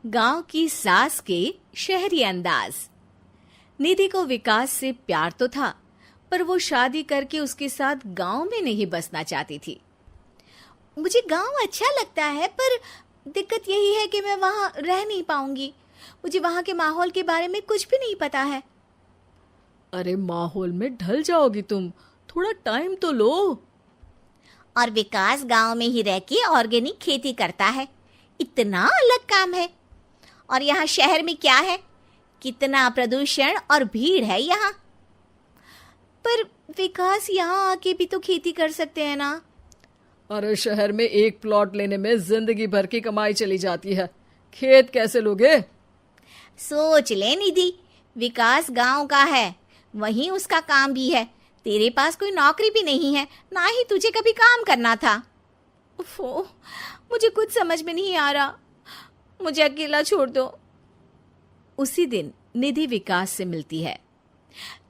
गांव की सास के शहरी अंदाज। निधि को विकास से प्यार तो था, पर वो शादी करके उसके साथ गांव में नहीं बसना चाहती थी। मुझे गांव अच्छा लगता है, पर दिक्कत यही है कि मैं वहां रह नहीं पाऊंगी। मुझे वहां के माहौल के बारे में कुछ भी नहीं पता है। अरे माहौल में ढल जाओगी तुम, थोड़ा टाइम तो लो। और विकास गांव में ही रह के ऑर्गेनिक खेती करता है, इतना अलग काम है। और यहाँ शहर में क्या है, कितना प्रदूषण और भीड़ है यहाँ। पर विकास यहाँ आके भी तो खेती कर सकते हैं ना। अरे शहर में एक प्लॉट लेने में जिंदगी भर की कमाई चली जाती है, खेत कैसे लोगे? सोच ले निधि, विकास गांव का है, वहीं उसका काम भी है। तेरे पास कोई नौकरी भी नहीं है, ना ही तुझे कभी काम करना था। उफ़ो, मुझे कुछ समझ में नहीं आ रहा, मुझे अकेला छोड़ दो। उसी दिन निधि विकास से मिलती है।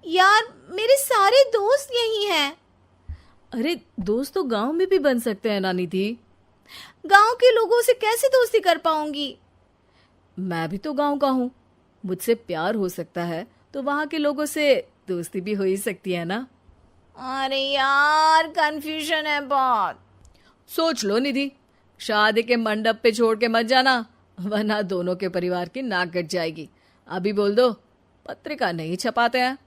यार, मेरे सारे दोस्त यही हैं। अरे दोस्त तो गांव में भी बन सकते हैं ना निधि। गांव के लोगों से कैसे दोस्ती कर पाऊंगी? मैं भी तो गांव का हूँ, मुझसे प्यार हो सकता है तो वहां के लोगों से दोस्ती भी हो ही सकती है ना। अरे यार, कंफ्यूजन है बहुत। सोच लो निधि, शादी के मंडप पे छोड़ के मत जाना, वरना दोनों के परिवार की नाक कट जाएगी। अभी बोल दो, पत्रिका नहीं छपाते हैं।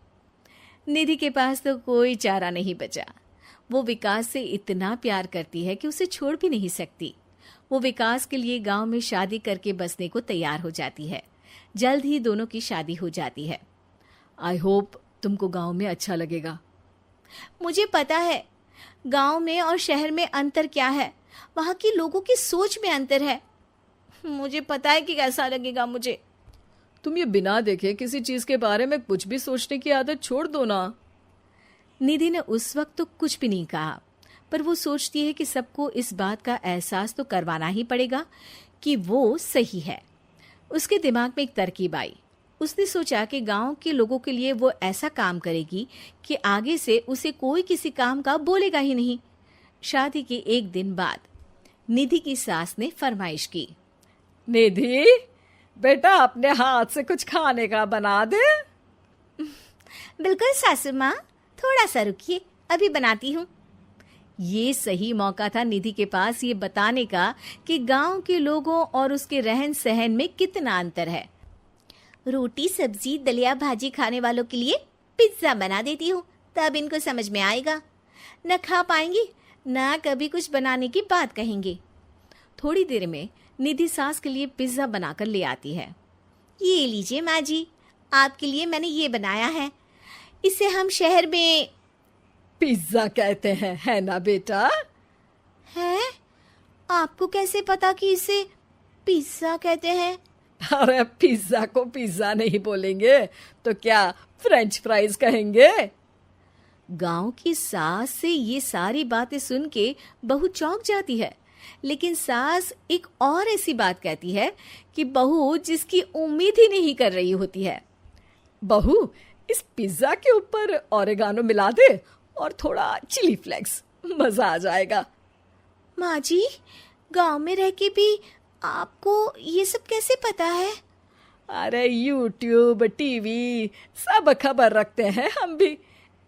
निधि के पास तो कोई चारा नहीं बचा। वो विकास से इतना प्यार करती है कि उसे छोड़ भी नहीं सकती। वो विकास के लिए गांव में शादी करके बसने को तैयार हो जाती है। जल्द ही दोनों की शादी हो जाती है। आई होप तुमको गांव में अच्छा लगेगा। मुझे पता है गांव में और शहर में अंतर क्या है, वहां के लोगों की सोच में अंतर है। मुझे पता है कि कैसा लगेगा मुझे। तुम ये बिना देखे किसी चीज के बारे में कुछ भी सोचने की आदत छोड़ दो ना। निधि ने उस वक्त तो कुछ भी नहीं कहा, पर वो सोचती है कि सबको इस बात का एहसास तो करवाना ही पड़ेगा कि वो सही है। उसके दिमाग में एक तरकीब आई। उसने सोचा कि गांव के लोगों के लिए वो ऐसा काम करेगी कि आगे से उसे कोई किसी काम का बोलेगा ही नहीं। शादी के एक दिन बाद निधि की सास ने फरमाइश की। निधि बेटा, अपने हाथ से कुछ खाने का बना दे। बिल्कुल सासू माँ, थोड़ा सा रुकिए, अभी बनाती हूँ। ये सही मौका था निधि के पास ये बताने का कि गांव के लोगों और उसके रहन सहन में कितना अंतर है। रोटी सब्जी दलिया भाजी खाने वालों के लिए पिज्जा बना देती हूँ, तब इनको समझ में आएगा। न खा पाएंगी, न कभी कुछ बनाने की बात कहेंगे। थोड़ी देर में निधि सास के लिए पिज्जा बनाकर ले आती है। ये लीजिए माँ जी, आपके लिए मैंने ये बनाया है। इसे हम शहर में पिज्जा कहते हैं, है ना बेटा? है? आपको कैसे पता कि इसे पिज्जा कहते हैं? अरे पिज्जा को पिज्जा नहीं बोलेंगे तो क्या फ्रेंच फ्राइज कहेंगे? गांव की सास से ये सारी बातें सुन के बहू चौंक जाती है, लेकिन सास एक और ऐसी बात कहती है कि बहू जिसकी उम्मीद ही नहीं कर रही होती है। बहू, इस पिज्जा के ऊपर ओरेगानो मिला दे और थोड़ा चिली फ्लेक्स, मजा आ जाएगा। माँ जी, गांव में रह के भी आपको ये सब कैसे पता है? अरे यूट्यूब, टीवी सब खबर रखते हैं हम भी।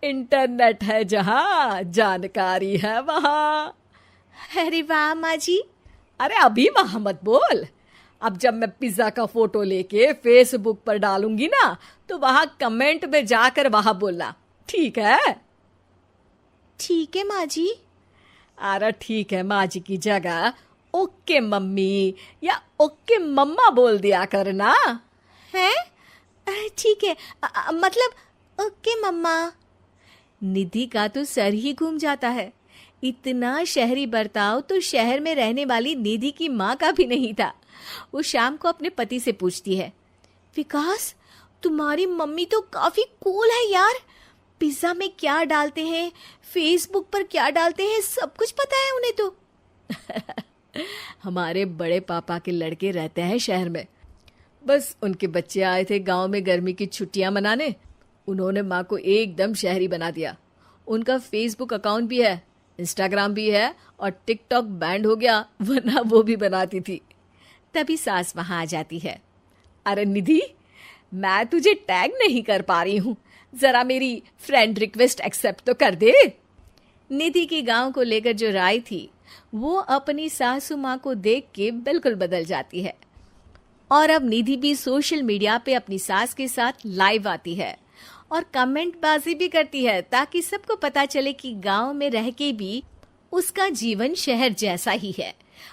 इंटरनेट है जहाँ, जानकारी है वहाँ। अरे वाह माँ जी। अरे अभी वहाँ मत बोल। अब जब मैं पिज्जा का फोटो लेके फेसबुक पर डालूंगी ना, तो वहाँ कमेंट में जाकर वहाँ बोलना, ठीक है? ठीक है माँ जी। अरे ठीक है माँ जी की जगह ओके मम्मी या ओके मम्मा बोल दिया करना। है? ठीक है, मतलब ओके मम्मा। निधि का तो सर ही घूम जाता है। इतना शहरी बर्ताव तो शहर में रहने वाली निधि की माँ का भी नहीं था। वो शाम को अपने पति से पूछती है, विकास, तुम्हारी मम्मी तो काफी कूल है यार। पिज्जा में क्या डालते हैं, फेसबुक पर क्या डालते हैं, सब कुछ पता है उन्हें तो। हमारे बड़े पापा के लड़के रहते हैं शहर में, बस उनके बच्चे आए थे गांव में गर्मी की छुट्टियां मनाने। उन्होंने माँ को एकदम शहरी बना दिया। उनका फेसबुक अकाउंट भी है, इंस्टाग्राम भी है और टिकटॉक बैंड हो गया, वरना वो भी बनाती थी। तभी सास वहां आ जाती है। अरे निधि, मैं तुझे टैग नहीं कर पा रही हूँ, जरा मेरी फ्रेंड रिक्वेस्ट एक्सेप्ट तो कर दे। निधि की गांव को लेकर जो राय थी वो अपनी सासू माँ को देख के बिल्कुल बदल जाती है। और अब निधि भी सोशल मीडिया पे अपनी सास के साथ लाइव आती है और कमेंट बाजी भी करती है, ताकि सबको पता चले कि गांव में रह के भी उसका जीवन शहर जैसा ही है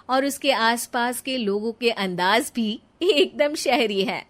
और उसके आसपास के लोगों के अंदाज भी एकदम शहरी है।